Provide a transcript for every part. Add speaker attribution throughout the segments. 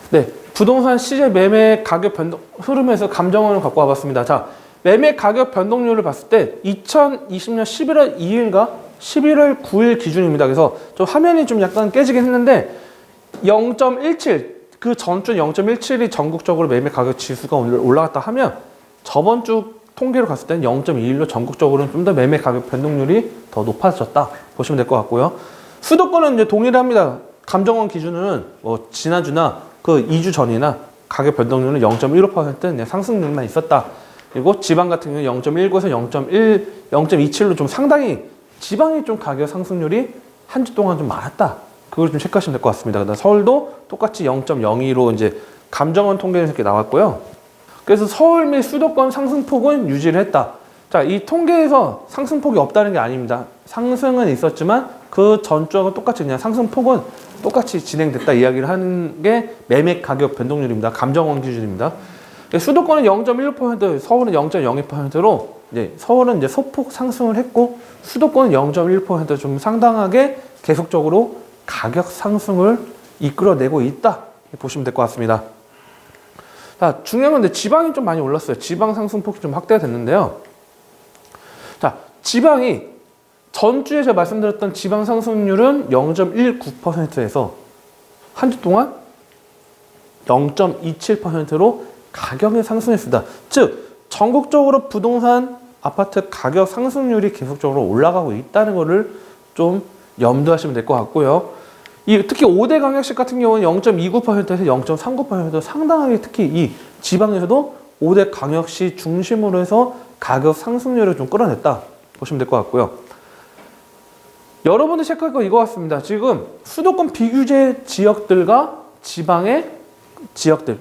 Speaker 1: 네, 부동산 시세 매매 가격 변동 흐름에서 감정원을 갖고 와봤습니다. 자, 매매 가격 변동률을 봤을 때 2020년 11월 2일과 11월 9일 기준입니다. 그래서 좀 화면이 좀 약간 깨지긴 했는데 0.17, 그 전주 0.17이 전국적으로 매매 가격 지수가 올라갔다 하면 저번 주 통계로 갔을 때는 0.21로 전국적으로는 좀 더 매매 가격 변동률이 더 높아졌다 보시면 될 것 같고요. 수도권은 이제 동일합니다. 감정원 기준은 뭐 지난주나 그 2주 전이나 가격 변동률은 0.15% 상승률만 있었다. 그리고 지방 같은 경우는 0.19에서 0.27로 좀 상당히 지방이 좀 가격 상승률이 한 주 동안 좀 많았다. 그걸 좀 체크하시면 될 것 같습니다. 그다음 서울도 똑같이 0.02로 이제 감정원 통계에서 이렇게 나왔고요. 그래서 서울 및 수도권 상승폭은 유지를 했다. 자, 이 통계에서 상승폭이 없다는 게 아닙니다. 상승은 있었지만 그 전주하고 똑같이 그냥 상승폭은 똑같이 진행됐다 이야기를 하는 게 매매 가격 변동률입니다. 감정원 기준입니다. 수도권은 0.15%, 서울은 0.02%로 이제 서울은 이제 소폭 상승을 했고 수도권은 0.1% 좀 상당하게 계속적으로 가격 상승을 이끌어내고 있다 보시면 될 것 같습니다. 자, 중요한 건데 지방이 좀 많이 올랐어요. 지방 상승폭이 좀 확대가 됐는데요. 자, 지방이 전주에 제가 말씀드렸던 지방 상승률은 0.19%에서 한 주 동안 0.27%로 가격이 상승했습니다. 즉 전국적으로 부동산 아파트 가격 상승률이 계속적으로 올라가고 있다는 것을 좀 염두하시면 될 것 같고요. 특히 5대 강역시 같은 경우는 0.29%에서 0.39% 상당하게 특히 이 지방에서도 5대 강역시 중심으로 해서 가격 상승률을 좀 끌어냈다 보시면 될 것 같고요. 여러분들 체크할 거 이거 같습니다. 지금 수도권 비규제 지역들과 지방의 지역들,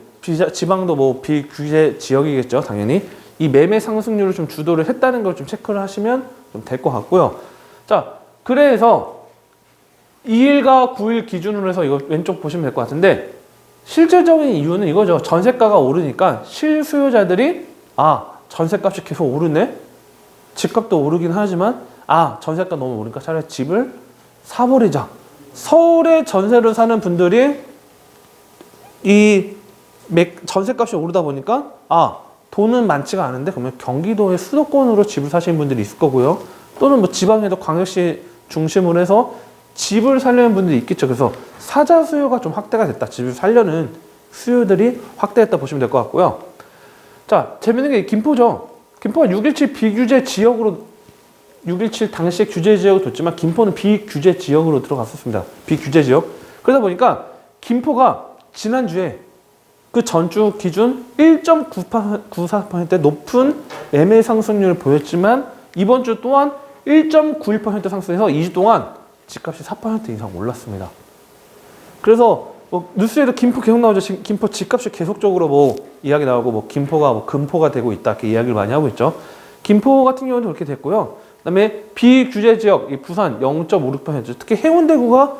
Speaker 1: 지방도 뭐 비규제 지역이겠죠, 당연히. 이 매매 상승률을 좀 주도를 했다는 걸 좀 체크를 하시면 좀 될 것 같고요. 자, 그래서 2일과 9일 기준으로 해서 이거 왼쪽 보시면 될 것 같은데 실질적인 이유는 이거죠. 전세가가 오르니까 실수요자들이 전세값이 계속 오르네? 집값도 오르긴 하지만 전세가 너무 오르니까 차라리 집을 사버리자. 서울에 전세를 사는 분들이 이 전세값이 오르다 보니까 돈은 많지가 않은데 그러면 경기도의 수도권으로 집을 사시는 분들이 있을 거고요. 또는 뭐 지방에도 광역시 중심으로 해서 집을 살려는 분들이 있겠죠. 그래서 사자 수요가 좀 확대가 됐다. 집을 살려는 수요들이 확대했다 보시면 될 것 같고요. 자, 재밌는 게 김포죠. 김포가 6.17 비규제 지역으로 6.17 당시에 규제 지역을 뒀지만 김포는 비규제 지역으로 들어갔었습니다. 비규제 지역. 그러다 보니까 김포가 지난주에 그 전주 기준 1.94%의 높은 매매 상승률을 보였지만 이번 주 또한 1.91% 상승해서 2주 동안 집값이 4% 이상 올랐습니다. 그래서 뭐 뉴스에도 김포 계속 나오죠. 김포 집값이 계속적으로 뭐 이야기 나오고 뭐 김포가 뭐 금포가 되고 있다 이렇게 이야기를 많이 하고 있죠. 김포 같은 경우는 그렇게 됐고요. 그다음에 비규제 지역 부산 0.56%, 특히 해운대구가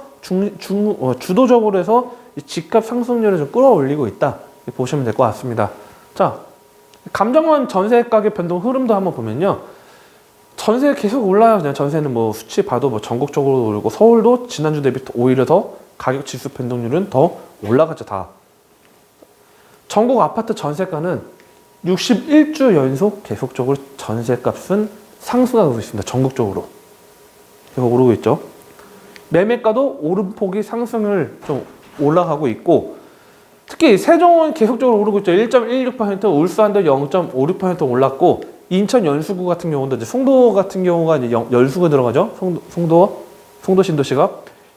Speaker 1: 주도적으로 해서 집값 상승률을 좀 끌어올리고 있다 보시면 될 것 같습니다. 자, 감정원 전세 가격 변동 흐름도 한번 보면요. 전세 계속 올라요. 그냥 전세는 뭐 수치 봐도 뭐 전국적으로 오르고 서울도 지난주 대비 오히려 더 가격 지수 변동률은 더 올라갔죠. 다. 전국 아파트 전세가는 61주 연속 계속적으로 전세값은 상승하고 있습니다. 전국적으로 계속 오르고 있죠. 매매가도 오름폭이 상승을 좀 올라가고 있고 특히 세종은 계속적으로 오르고 있죠. 1.16%, 울산도 0.56% 올랐고 인천 연수구 같은 경우도 이제 송도 같은 경우가 이제 연수구 들어가죠. 송도 신도시가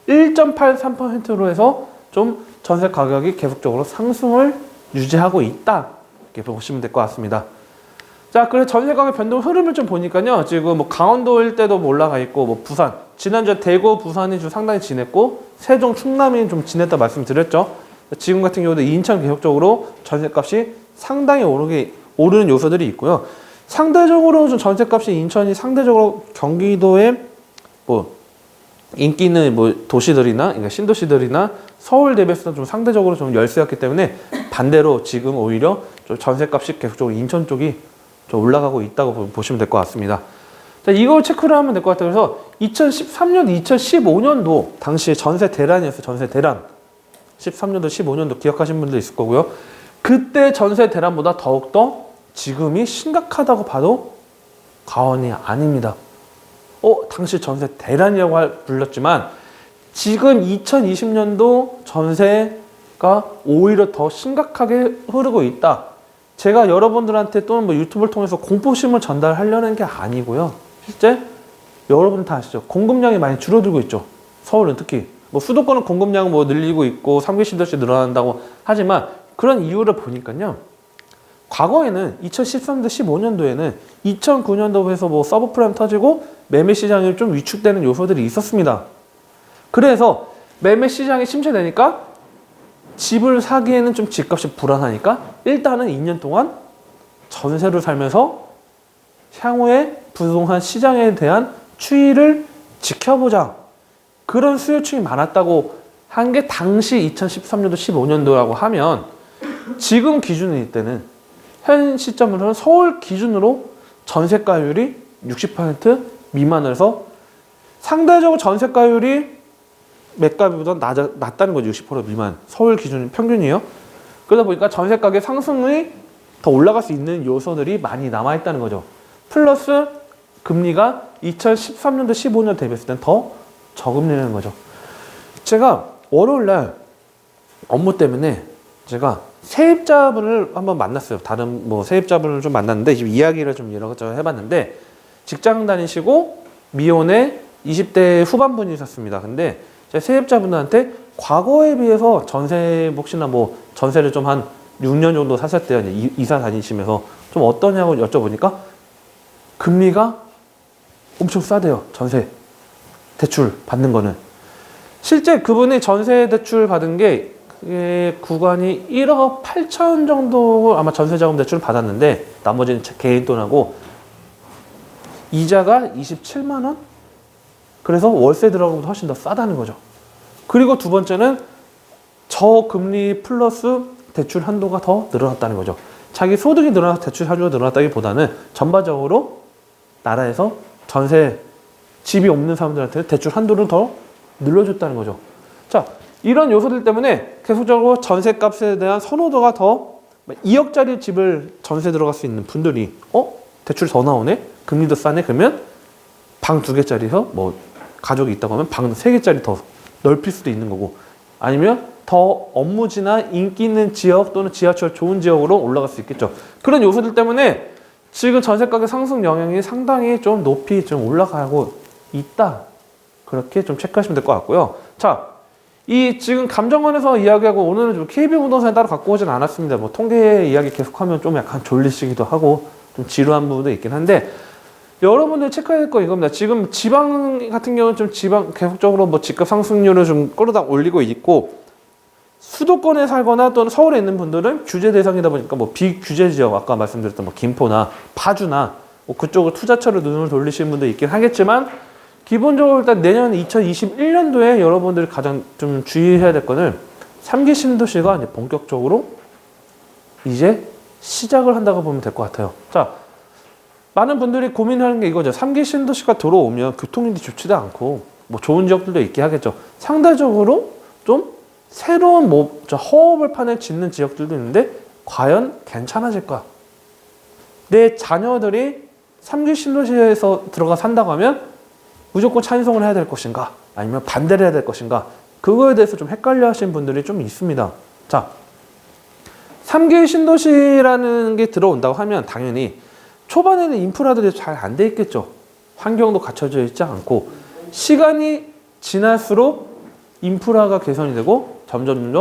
Speaker 1: 1.83%로 해서 좀 전세 가격이 계속적으로 상승을 유지하고 있다. 이렇게 보시면 될 것 같습니다. 자, 그래서 전세 가격 변동 흐름을 좀 보니까요. 지금 뭐 강원도 일대도 뭐 올라가 있고 뭐 부산, 지난주에 대구, 부산이 좀 상당히 지냈고 세종, 충남이 좀 지냈다 말씀드렸죠. 지금 같은 경우도 인천 계속적으로 전세값이 상당히 오르는 요소들이 있고요. 상대적으로 좀 전세값이 인천이 상대적으로 경기도에 뭐 인기 있는 뭐 도시들이나 그러니까 신도시들이나 서울 대비해서 좀 상대적으로 좀 열세였기 때문에 반대로 지금 오히려 좀 전세값이 계속적으로 인천 쪽이 좀 올라가고 있다고 보시면 될 것 같습니다. 자, 이걸 체크를 하면 될 것 같아요. 그래서 2013년, 2015년도 당시에 전세 대란이었어요. 전세 대란. 13년도, 15년도 기억하시는 분도 있을 거고요. 그때 전세 대란보다 더욱더 지금이 심각하다고 봐도 과언이 아닙니다. 당시 전세 대란이라고 불렸지만 지금 2020년도 전세가 오히려 더 심각하게 흐르고 있다. 제가 여러분들한테 또는 뭐 유튜브를 통해서 공포심을 전달하려는 게 아니고요. 실제 여러분 다 아시죠? 공급량이 많이 줄어들고 있죠. 서울은 특히. 뭐 수도권은 공급량 뭐 늘리고 있고 3기 신도시 늘어난다고 하지만 그런 이유를 보니까요. 과거에는 2013년, 15년도에는 2009년도에서 뭐 서브프라임 터지고 매매 시장이 좀 위축되는 요소들이 있었습니다. 그래서 매매 시장이 침체되니까 집을 사기에는 좀 집값이 불안하니까 일단은 2년 동안 전세를 살면서 향후에 부동산 시장에 대한 추이를 지켜보자. 그런 수요층이 많았다고 한 게 당시 2013년도, 15년도라고 하면 지금 기준일 때는 현 시점으로는 서울 기준으로 전세가율이 60% 미만에서 상대적으로 전세가율이 매가보다 낮다는 거죠. 60% 미만. 서울 기준 평균이에요. 그러다 보니까 전세 가격 상승이 더 올라갈 수 있는 요소들이 많이 남아있다는 거죠. 플러스 금리가 2013년도 15년 대비했을 땐 더 저금리라는 거죠. 제가 월요일날 업무 때문에 제가 세입자분을 한번 만났어요. 다른 뭐 세입자분을 좀 만났는데 지금 이야기를 좀 이런저런 해봤는데 직장 다니시고 미혼의 20대 후반분이셨습니다. 근데 제 세입자분들한테 과거에 비해서 전세 혹시나 뭐 전세를 좀 한 6년 정도 사셨대요. 이사 다니시면서 좀 어떠냐고 여쭤보니까 금리가 엄청 싸대요. 전세 대출 받는 거는. 실제 그분이 전세 대출 받은 게 구간이 1억 8천 정도 아마 전세자금 대출을 받았는데 나머지는 개인 돈하고 이자가 27만 원? 그래서 월세 들어가보다 훨씬 더 싸다는 거죠. 그리고 두 번째는 저금리 플러스 대출 한도가 더 늘어났다는 거죠. 자기 소득이 늘어나서 대출 한도가 늘어났다기보다는 전반적으로 나라에서 전세 집이 없는 사람들한테 대출 한도를 더 늘려줬다는 거죠. 자, 이런 요소들 때문에 계속적으로 전세값에 대한 선호도가 더 2억짜리 집을 전세 들어갈 수 있는 분들이 대출 더 나오네? 금리도 싸네? 그러면 방 2개짜리에서 뭐 가족이 있다고 하면 방 3개짜리 더 넓힐 수도 있는 거고 아니면 더 업무지나 인기 있는 지역 또는 지하철 좋은 지역으로 올라갈 수 있겠죠. 그런 요소들 때문에 지금 전세가격 상승 영향이 상당히 좀 높이 좀 올라가고 있다. 그렇게 좀 체크하시면 될 것 같고요. 자, 이 지금 감정원에서 이야기하고 오늘은 좀 KB부동산에 따로 갖고 오진 않았습니다. 뭐 통계 이야기 계속하면 좀 약간 졸리시기도 하고 좀 지루한 부분도 있긴 한데 여러분들 체크해야 될 거 이겁니다. 지금 지방 같은 경우는 좀 지방 계속적으로 뭐 집값 상승률을 좀 끌어다 올리고 있고 수도권에 살거나 또는 서울에 있는 분들은 규제 대상이다 보니까 뭐 비규제 지역 아까 말씀드렸던 뭐 김포나 파주나 뭐 그쪽으로 투자처를 눈을 돌리시는 분도 있긴 하겠지만 기본적으로 일단 내년 2021년도에 여러분들이 가장 좀 주의해야 될 거는 3기 신도시가 이제 본격적으로 이제 시작을 한다고 보면 될 것 같아요. 자, 많은 분들이 고민하는 게 이거죠. 3기 신도시가 들어오면 교통인지 좋지도 않고 뭐 좋은 지역들도 있긴 하겠죠. 상대적으로 좀 새로운 뭐 허업을 짓는 지역들도 있는데 과연 괜찮아질까? 내 자녀들이 3기 신도시에서 들어가 산다고 하면 무조건 찬성을 해야 될 것인가? 아니면 반대를 해야 될 것인가? 그거에 대해서 좀 헷갈려 하시는 분들이 좀 있습니다. 자, 3기 신도시라는 게 들어온다고 하면 당연히 초반에는 인프라들이 잘 안 돼 있겠죠. 환경도 갖춰져 있지 않고 시간이 지날수록 인프라가 개선이 되고 점점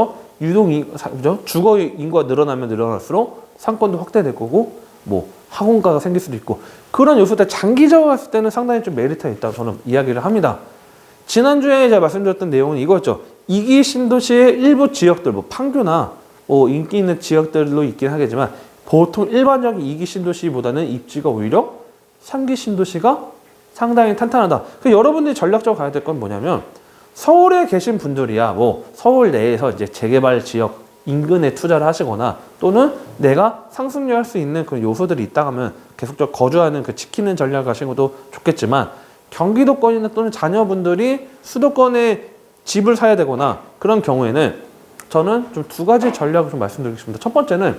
Speaker 1: 주거 인구가 늘어나면 늘어날수록 상권도 확대될 거고 뭐 학원가가 생길 수도 있고 그런 요소들 장기적으로 봤을 때는 상당히 좀 메리트가 있다고 저는 이야기를 합니다. 지난주에 제가 말씀드렸던 내용은 이거였죠. 2기 신도시의 일부 지역들, 뭐 판교나 인기 있는 지역들로 있긴 하겠지만 보통 일반적인 2기 신도시보다는 입지가 오히려 3기 신도시가 상당히 탄탄하다. 여러분들이 전략적으로 가야 될 건 뭐냐면 서울에 계신 분들이야 뭐 서울 내에서 이제 재개발 지역 인근에 투자를 하시거나 또는 내가 상승률 할 수 있는 그런 요소들이 있다 하면 계속적으로 거주하는 그 지키는 전략을 하시는 것도 좋겠지만 경기도권이나 또는 자녀분들이 수도권에 집을 사야 되거나 그런 경우에는 저는 좀 두 가지 전략을 좀 말씀드리겠습니다. 첫 번째는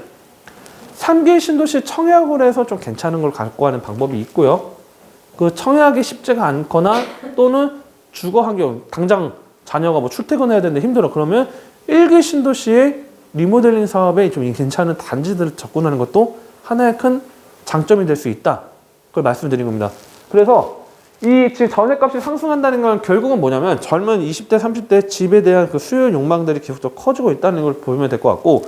Speaker 1: 3기 신도시 청약을 해서 좀 괜찮은 걸 갖고 가는 방법이 있고요. 그 청약이 쉽지가 않거나 또는 주거 환경, 당장 자녀가 뭐 출퇴근해야 되는데 힘들어. 그러면 1기 신도시의 리모델링 사업에 좀 괜찮은 단지들을 접근하는 것도 하나의 큰 장점이 될 수 있다. 그걸 말씀드린 겁니다. 그래서 이 지금 전셋값이 상승한다는 건 결국은 뭐냐면 젊은 20대, 30대 집에 대한 그 수요 욕망들이 계속적으로 커지고 있다는 걸 보면 될 것 같고,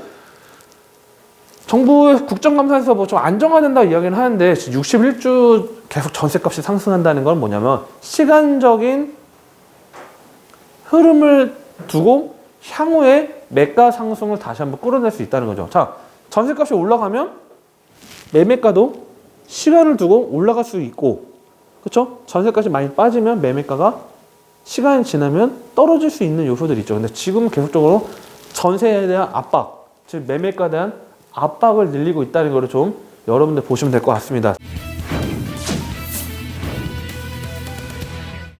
Speaker 1: 정부 국정감사에서 뭐 좀 안정화된다고 이야기는 하는데 61주 계속 전셋값이 상승한다는 건 뭐냐면 시간적인 흐름을 두고 향후에 매가 상승을 다시 한번 끌어낼 수 있다는 거죠. 자, 전셋값이 올라가면 매매가도 시간을 두고 올라갈 수 있고, 그렇죠? 전셋값이 많이 빠지면 매매가가 시간이 지나면 떨어질 수 있는 요소들이 있죠. 근데 지금 계속적으로 전세에 대한 압박, 즉 매매가에 대한 압박을 늘리고 있다는 거를 좀 여러분들 보시면 될 것 같습니다.